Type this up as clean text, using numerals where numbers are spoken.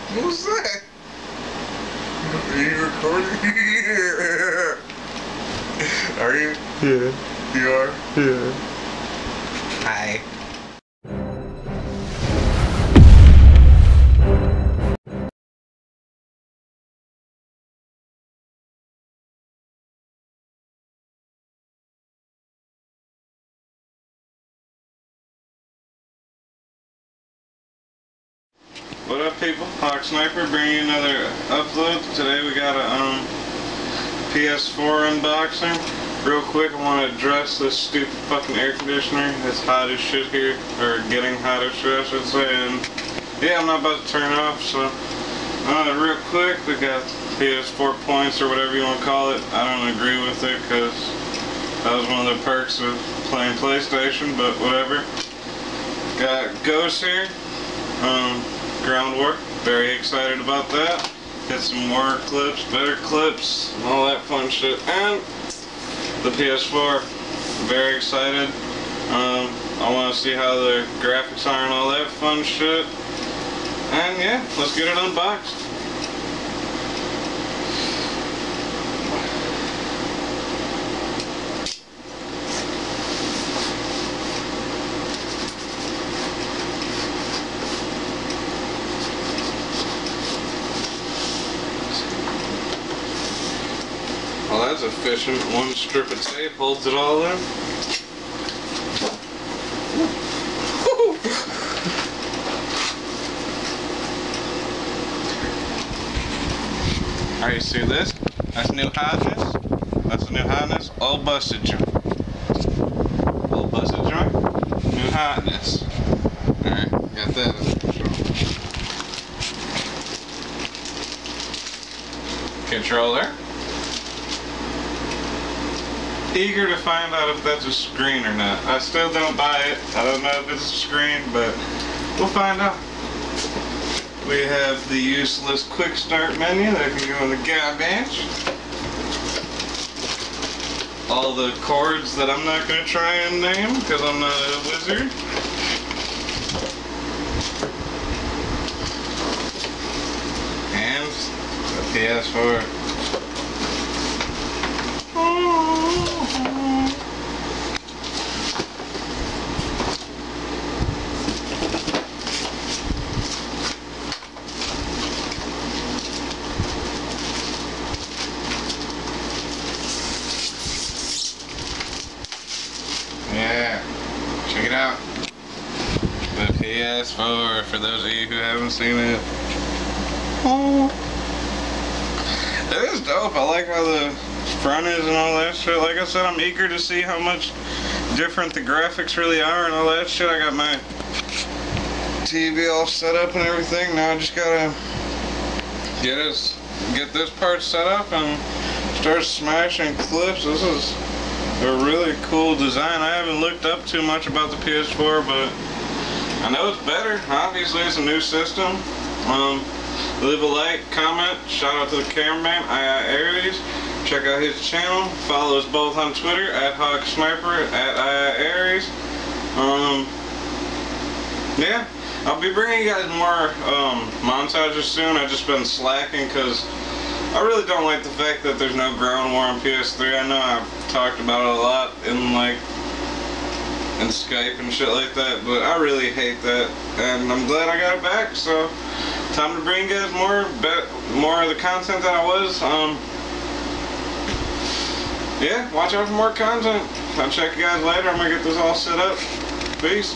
Who's that? Are you recording? Are you? Yeah. You are? Yeah. Hi. What up, people? Hawk Sniper bringing you another upload. Today we got a PS4 unboxing. Real quick, I want to address this stupid fucking air conditioner. It's hot as shit here, or getting hot as shit, I should say. And yeah, I'm not about to turn it off. So real quick, we got PS4 points or whatever you want to call it. I don't agree with it because that was one of the perks of playing PlayStation, but whatever. Got Ghost here. Ground War, very excited about that. Get some more clips, better clips, and all that fun shit. And the PS4, very excited. I want to see how the graphics are and all that fun shit. And yeah, let's get it unboxed. Well, that's efficient. One strip of tape holds it all in. Alright, you see this? That's new hotness. That's the new hotness. Old busted joint. Old busted joint. New hotness. Alright, got that under control. Controller. Eager to find out if that's a screen or not. I still don't buy it. I don't know if it's a screen, but we'll find out. We have the useless quick start menu that can go in the garbage. All the chords that I'm not going to try and name because I'm not a wizard. And the PS4. Yeah, check it out. The PS4, for those of you who haven't seen it. Oh. It is dope. I like how the front is and all that shit. Like I said, I'm eager to see how much different the graphics really are and all that shit. I got my TV all set up and everything. Now I just gotta get this part set up and start smashing clips. This is a really cool design. I haven't looked up too much about the PS4, but I know it's better. Obviously, it's a new system. Leave a like, comment, shout out to the cameraman, Aries. Check out his channel. Follow us both on Twitter, @HawkSniper, @Aries. Yeah, I'll be bringing you guys more montages soon. I've just been slacking because I really don't like the fact that there's no Ground War on PS3. I know I've talked about it a lot in Skype and shit like that, but I really hate that, and I'm glad I got it back. So time to bring you guys more of the content that I was. Yeah, watch out for more content. I'll check you guys later. I'm gonna get this all set up. Peace.